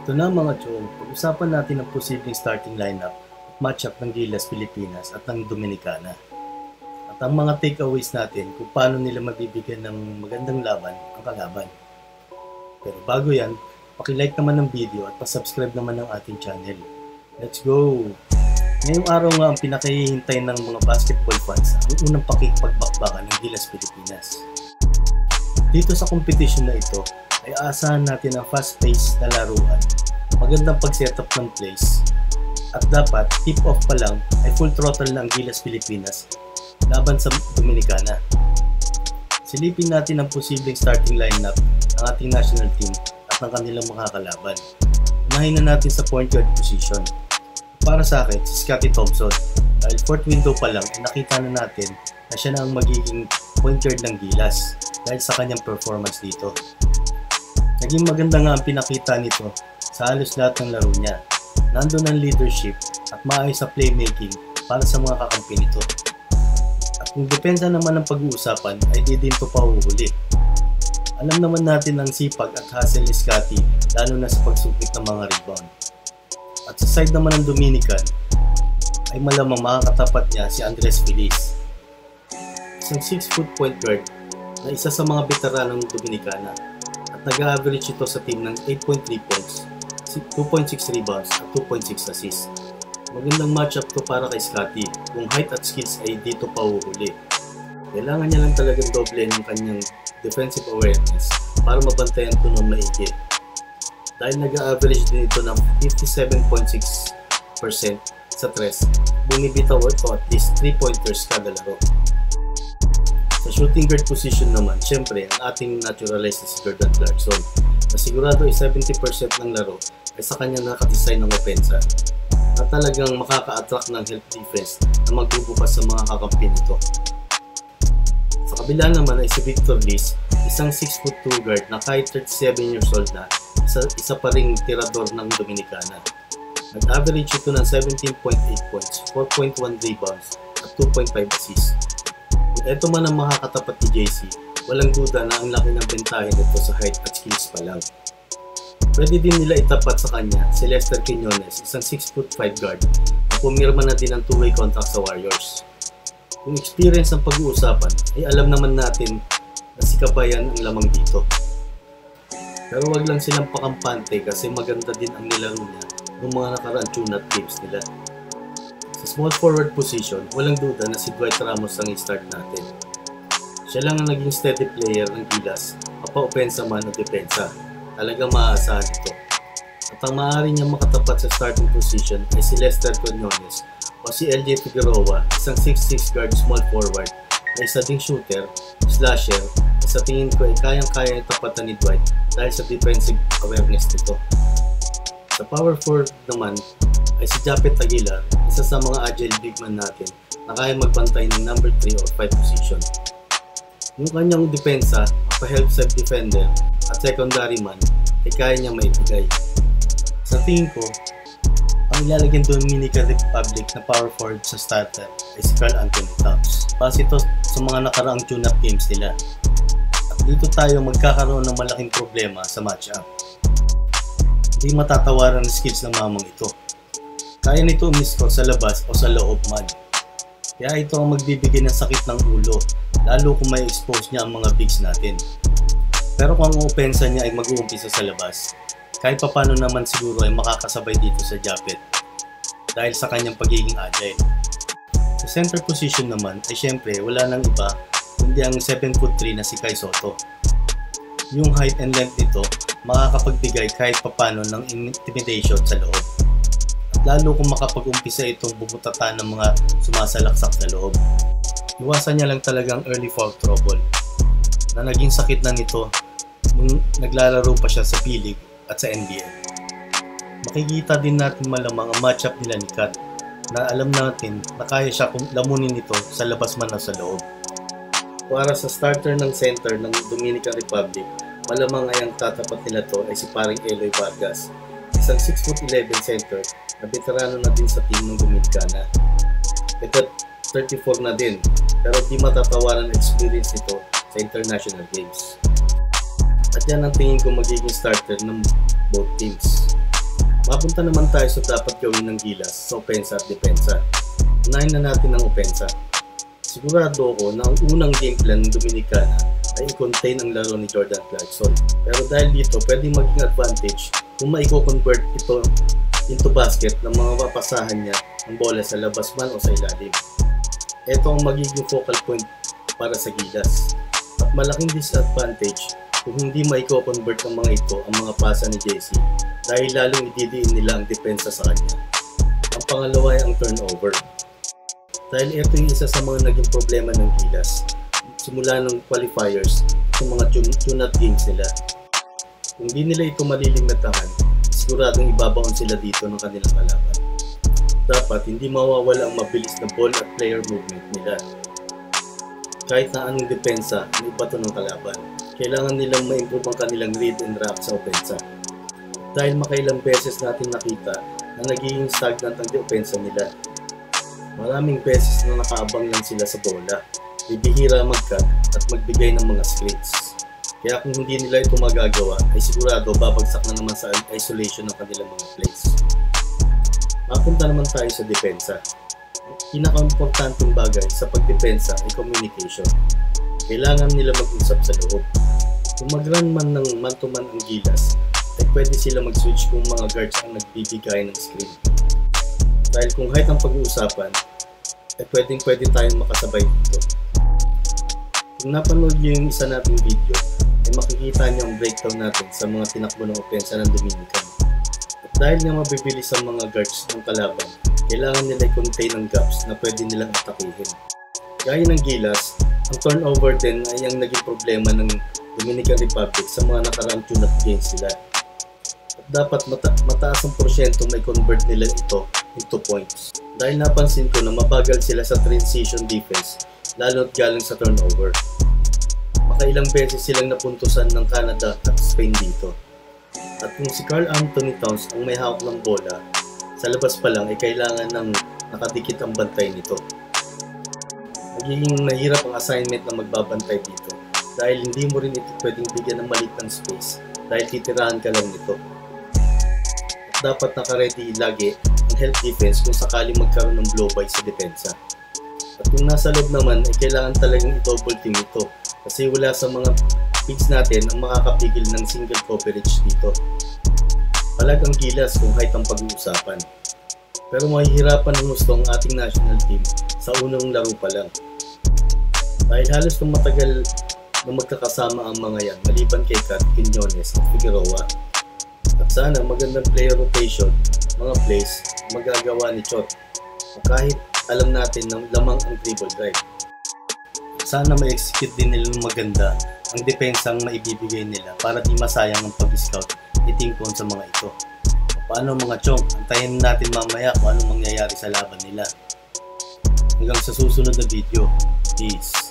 Ito na mga chong, pag-usapan natin ang posibleng starting lineup at matchup ng Gilas Pilipinas at ng Dominicana. At ang mga takeaways natin kung paano nila mabibigyan ng magandang laban ang kalaban. Pero bago yan, paki-like naman ng video at pa-subscribe naman ng ating channel. Let's go! Ngayong araw nga ang pinakahihintay ng mga basketball fans ang unang pakikipagbakbakan ng Gilas Pilipinas. Dito sa competition na ito, ay aasahan natin ang fast-paced na laruan, magandang pag-setup ng plays, at dapat tip-off pa lang ay full throttle na ang Gilas Pilipinas laban sa Dominicana. Silipin natin ang posibleng starting lineup ng ating national team at ng kanilang makakalaban. Unahin na natin sa point guard position. Para sa akin, si Scottie Thompson, dahil fourth window pa lang ay nakita na natin na siya na ang magiging point guard ng Gilas dahil sa kanyang performance dito. Naging maganda nga ang pinakita nito sa halos lahat ng laro niya. Nandun ang leadership at maayos sa playmaking para sa mga kakampi nito. At kung depensa naman ang pag-uusapan ay di din ito pahuhuli. Alam naman natin ang sipag at hustle ni Scottie lalo na sa pagsukit ng mga rebound. At sa side naman ng Dominican ay malamang makakatapat niya si Andres Feliz. Isang 6-foot point guard na isa sa mga veteranong Dominicana. Nag-average ito sa team ng 8.3 points, 2.6 rebounds at 2.6 assists. Magandang matchup to para kay Scottie kung height at skills ay dito pauhuli. Kailangan niya lang talagang doble ng kanyang defensive awareness para mabantayan ito ng maigi. Dahil nag-average din ito ng 57.6% sa tres, bumibitaw ito at least 3-pointers kada laro. Sa shooting guard position naman, syempre ang ating naturalized na si Jordan Clarkson na sigurado ay 70% ng laro ay sa kanya nakadesign ng opensa at talagang makaka-attract ng help defense na magbubukas sa mga kakampi nito. Sa kabila naman ay si Victor Liz, isang 6'2" guard na kahit 37 years old na, isa pa ring tirador ng Dominicana. Nag-average ito ng 17.8 points, 4.1 rebounds at 2.5 assists. Kung ito man ang makakatapat ni JC, walang duda na ang laki ng bentahe nito sa height at skills pa lang. Pwede din nila itapat sa kanya si Lester Quiñones, isang 6'5" guard na pumirma na din ng two-way contract sa Warriors. Kung experience ang pag-uusapan, ay alam naman natin na si Kabayan ang lamang dito. Pero wag lang silang pakampante kasi maganda din ang nilaro niya ng mga nakaraan tune-up games nila. Sa small forward position, walang duda na si Dwight Ramos ang i-start natin. Siya lang ang naging steady player ng Gilas, mapa-opensa man o depensa. Talagang maaasahan ito. At ang maaari niyang makatapat sa starting position ay si Lester Quiñones o si LJ Figueroa, isang 6'6" guard small forward na isa ding shooter, slasher, na sa tingin ko ay kayang-kaya itapatan ni Dwight dahil sa defensive awareness nito. Sa power forward naman ay si Japet Aguilar, isa sa mga agile big man natin na kaya magbantay ng number 3 or 5 position. Yung kanyang depensa, mapa-help self-defender at secondary man ay kaya niyang maibigay. Sa tingin ko, ang ilalagyan Dominican Republic na power forward sa starter ay si Karl Anthony Towns. Base ito sa mga nakaraang tune-up games nila. At dito tayo magkakaroon ng malaking problema sa matchup. Hindi matatawaran ang skills ng mamang ito. Kaya nito umiscore sa labas o sa loob man. Kaya ito ang magbibigay ng sakit ng ulo, lalo kung may expose niya ang mga bigs natin. Pero kung ang opensa niya ay mag-uumpisa sa labas, kahit papano naman siguro ay makakasabay dito sa Japet dahil sa kanyang pagiging agile. Sa center position naman ay syempre wala nang iba kundi ang 7'3" na si Kai Soto. Yung height and length nito makakapagbigay kahit papano ng intimidation sa loob. Lalo kung makapag-umpisa itong bumutatan ng mga sumasalaksak sa loob. Iwasan niya lang talagang early foul trouble na naging sakit na nito nung naglalaro pa siya sa P-League at sa NBA. Makikita din natin malamang ang matchup nila ni Kat na alam natin na kaya siya lamunin nito sa labas man o sa loob. Para sa starter ng center ng Dominican Republic, malamang ay ang tatapat nila to ay si paring Eloy Vargas, isang 6'11" center na veterano na din sa team ng Dominicana. Ito 34 na din, pero di matatawaran ang experience nito sa international games. At yan ang tingin ko magiging starter ng both teams. Mapunta naman tayo sa dapat gawin ng Gilas sa opensa at depensa. Unahin na natin ang opensa. Sigurado ako na ang unang game plan ng Dominicana ay i-contain ang laro ni Jordan Clarkson. Pero dahil dito, pwedeng maging advantage kung maiko-convert ito into basket ng mga mapasahan niya ang bola sa labas man o sa ilalim. Ito ang magiging focal point para sa Gilas. At malaking disadvantage kung hindi maiko-convert ng mga ito ang mga pasa ni JC dahil lalong ididiin nila ang depensa sa kanya. Ang pangalawa ay ang turnover. Dahil ito yung isa sa mga naging problema ng Gilas simula ng qualifiers sa mga tune-up games nila. Kung di nila ito malilimitahan, siguradong ibabaon sila dito ng kanilang kalaban. Dapat hindi mawawala ang mabilis na ball at player movement nila. Kahit na anong depensa na ibato ng kalaban, kailangan nilang ma-improve ang kanilang read and wrap sa opensa. Dahil makailang beses natin nakita na nagiging stagnant ang depensa nila. Maraming beses na nakaabang lang sila sa bola, bibihira mag-cut at magbigay ng mga screens. Kaya kung hindi nila ito magagawa, ay sigurado babagsak na naman sa isolation ng kanilang mga plays. Mapunta naman tayo sa depensa. Pinaka-importanting bagay sa pagdepensa ay communication. Kailangan nila mag-usap sa loob. Kung mag-run man ng man-to-man ang Gilas, ay pwede sila mag-switch kung mga guards ang nagbibigay ng screen. Dahil kung height ang pag-uusapan, ay pwede tayong makasabay dito. Kung napanood niyo yung isa nating video, ay makikita niyo ang breakdown natin sa mga tinakbo ng opensa ng Dominican. At dahil nga mabibilis ang mga guards ng kalaban, kailangan nila i-contain ang gaps na pwede nilang atakihin. Gaya ng Gilas, ang turnover din ay ang naging problema ng Dominican Republic sa mga nakaraang tune-up games nila. At dapat mataas ang porsyento may convert nila ito into points. Dahil napansin ko na mabagal sila sa transition defense, lalo't galing sa turnover. Makailang beses silang napuntusan ng Canada at Spain dito. At kung si Karl Anthony Towns ang may hawak ng bola, sa labas pa lang ay kailangan ng nakadikit ang bantay nito. Magiging mahirap ang assignment na magbabantay dito dahil hindi mo rin ito pwedeng bigyan ng maliit ng space dahil titirahan ka lang nito. At dapat naka-ready lagi ang help defense kung sakaling magkaroon ng blow-by sa depensa. At kung nasa loob naman ay kailangan talagang i-double team ito kasi wala sa mga picks natin ang makakapigil ng single coverage dito. Palag ang Gilas kung height ang pag-uusapan. Pero mahihirapan ng gusto ang ating national team sa unang laro pa lang. Dahil halos nung matagal na magkakasama ang mga yan maliban kay Kat, Quiñones at Figueroa. At sana magandang player rotation, mga plays, magagawa ni Chot. Kahit alam natin na lamang ang dribble drive. Sana ma-execute din nila ng maganda ang depensang maibibigay nila para di masayang ang pag-scout itingkon sa mga ito. Paano mga chong, antayin natin mamaya kung anong mangyayari sa laban nila. Hanggang sa susunod na video. Peace.